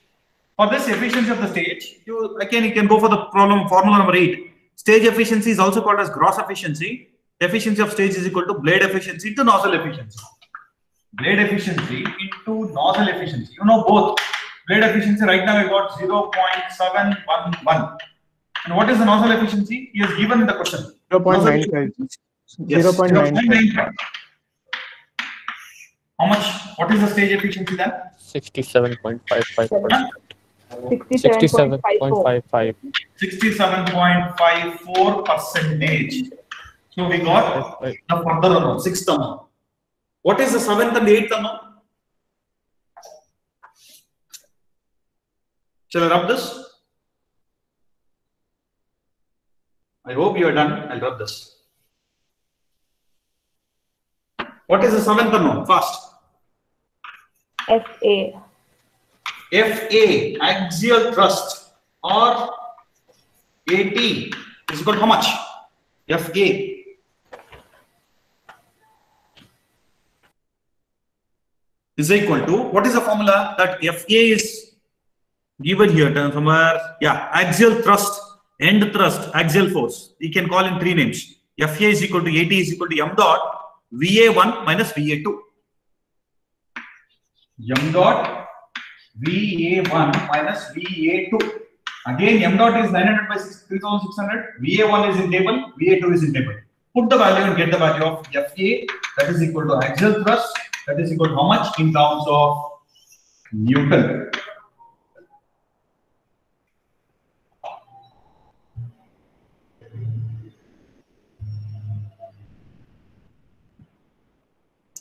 [SPEAKER 1] For this efficiency of the stage, you can go for the formula number 8. Stage efficiency is also called as gross efficiency. Efficiency of stage is equal to blade efficiency into nozzle efficiency. Blade efficiency into nozzle efficiency. You know both. Blade efficiency right now I got 0.711. And what is the nozzle efficiency? He has given in the question.
[SPEAKER 2] 0.95.
[SPEAKER 1] Yes,
[SPEAKER 2] 0.95.
[SPEAKER 1] How much? What is the stage efficiency then?
[SPEAKER 3] 67.55%.
[SPEAKER 4] 67.54.
[SPEAKER 1] 67.54%. So we got the further unknown, sixth unknown. What is the seventh and eighth unknown? Shall I rub this? I hope you are done. I'll rub this. What is the seventh unknown? Fast.
[SPEAKER 5] FA.
[SPEAKER 1] FA, axial thrust, or AT is equal to how much? FA. Is equal to, what is the formula? That FA is given here somewhere. Yeah, axial thrust, end thrust, axial force. You can call in three names. FA is equal to AT is equal to m dot VA1 minus VA2. M dot VA1 minus VA2. Again, m dot is 900 by 3600. VA1 is in table, VA2 is in table. Put the value and get the value of FA. That is equal to axial thrust. That is equal to how much in terms of Newton?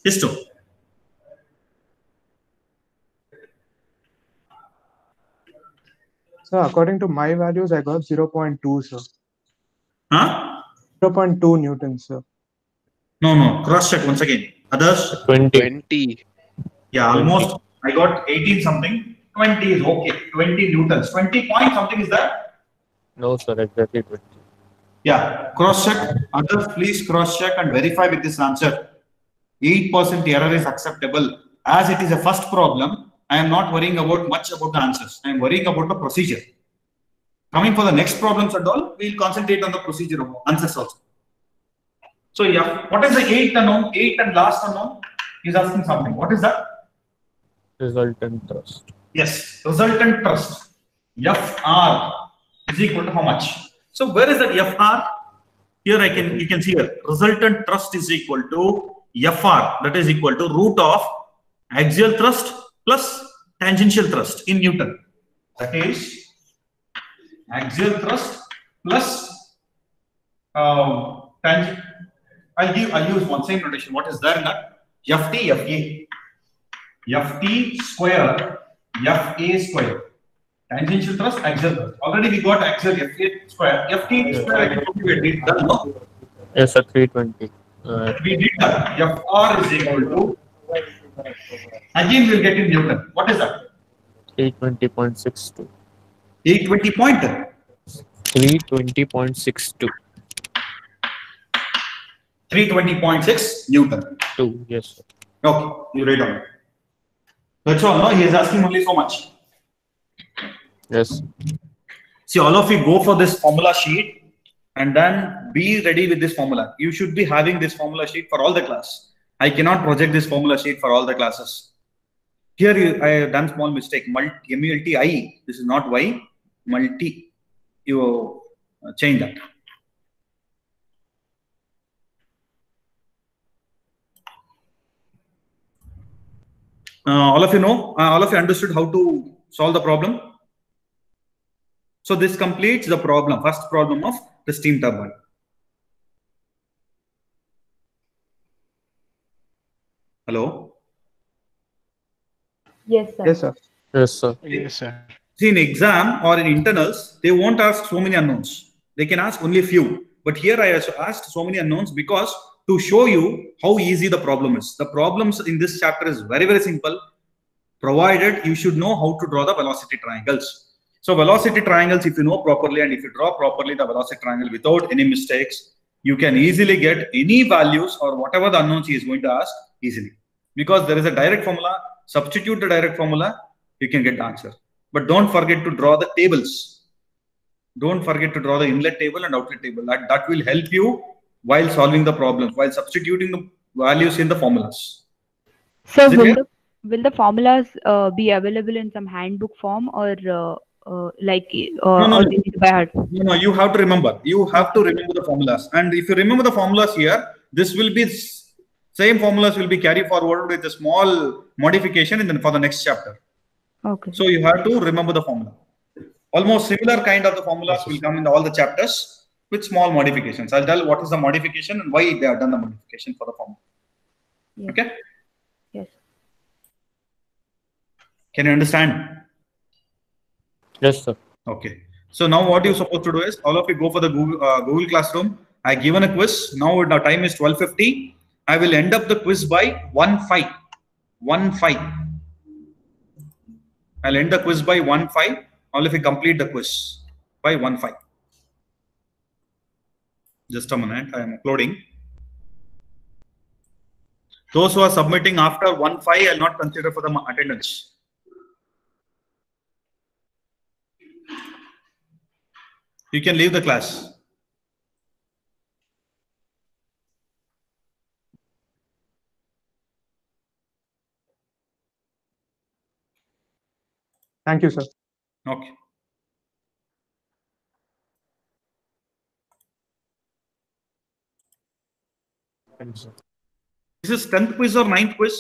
[SPEAKER 1] Yes, sir.
[SPEAKER 2] So according to my values, I got 0.2, sir.
[SPEAKER 1] Huh?
[SPEAKER 2] 0.2 newtons, sir.
[SPEAKER 1] No. Cross check once again. Others?
[SPEAKER 3] 20.
[SPEAKER 1] Yeah, almost. I got 18 something. 20 is okay. 20 newtons. 20 point something is that?
[SPEAKER 3] No, sir, exactly 20.
[SPEAKER 1] Yeah. Cross check. Others, please cross check and verify with this answer. 8% error is acceptable. As it is a first problem, I am not worrying much about the answers. I am worrying about the procedure. Coming for the next problems and all, we will concentrate on the procedure of answers also. So yeah, what is the eighth unknown? Eighth and last unknown is asking something. What is that?
[SPEAKER 3] Resultant thrust.
[SPEAKER 1] Yes, resultant thrust. Fr is equal to how much? So where is that Fr? Here you can see here. Resultant thrust is equal to Fr. That is equal to root of axial thrust plus tangential thrust in Newton. That is axial thrust plus tangent. I'll use one same notation. What is there in that? Ft, Fa. Ft square, Fa square. Tangential thrust, axial thrust. Already we got axial Fa square. Ft square, I can we did that, no?
[SPEAKER 3] Yes, sir, 320.
[SPEAKER 1] We did that. Fr is equal to, again we'll get in Newton. What is that?
[SPEAKER 3] 820.62.
[SPEAKER 1] 820 point?
[SPEAKER 3] 320.62.
[SPEAKER 1] 320.6 Newton.
[SPEAKER 3] 2, yes, sir.
[SPEAKER 1] Okay, you write down. That's all, no? He is asking only so much.
[SPEAKER 3] Yes.
[SPEAKER 1] See, all of you go for this formula sheet and then be ready with this formula. You should be having this formula sheet for all the class. I cannot project this formula sheet for all the classes. Here I have done small mistake. MULTI. This is not Y. Multi. You change that. All of you know, all of you understood how to solve the problem. So this completes the problem, first problem of the steam turbine. Hello?
[SPEAKER 5] Yes, sir.
[SPEAKER 2] Yes, sir.
[SPEAKER 3] Yes, sir.
[SPEAKER 2] Yes, sir.
[SPEAKER 1] See, in exam or in internals, they won't ask so many unknowns. They can ask only a few. But here I also asked so many unknowns because to show you how easy the problem is. The problems in this chapter is very, very simple, provided you should know how to draw the velocity triangles. So velocity triangles, if you know properly and if you draw properly the velocity triangle without any mistakes, you can easily get any values or whatever the unknowns he is going to ask easily. Because there is a direct formula, substitute the direct formula, you can get the answer. But don't forget to draw the tables. Don't forget to draw the inlet table and outlet table. That will help you while solving the problems, while substituting the values in the formulas.
[SPEAKER 4] So will the formulas be available in some handbook form or
[SPEAKER 1] No.
[SPEAKER 4] or they need to by heart?
[SPEAKER 1] No, you have to remember. You have to remember the formulas. And if you remember the formulas here, this will be same formulas will be carried forward with a small modification for the next chapter.
[SPEAKER 4] Okay.
[SPEAKER 1] So you have to remember the formula. Almost similar kind of the formulas will come in all the chapters with small modifications. I'll tell what is the modification and why they have done the modification for the formula.
[SPEAKER 4] Yes.
[SPEAKER 1] Okay?
[SPEAKER 4] Yes.
[SPEAKER 1] Can you understand?
[SPEAKER 3] Yes, sir.
[SPEAKER 1] Okay. So now what you're supposed to do is all of you go for the Google Classroom. I given a quiz. Now the time is 12:50. I will end up the quiz by 1:05. 1:05. I'll end the quiz by 1:05. All if you complete the quiz by 1:05. Just a minute, I am uploading. Those who are submitting after 1:05, I'll not consider for the attendance. You can leave the class.
[SPEAKER 2] Thank you, sir.
[SPEAKER 1] Okay.
[SPEAKER 3] Thank you, sir.
[SPEAKER 1] This is 10th quiz or 9th quiz?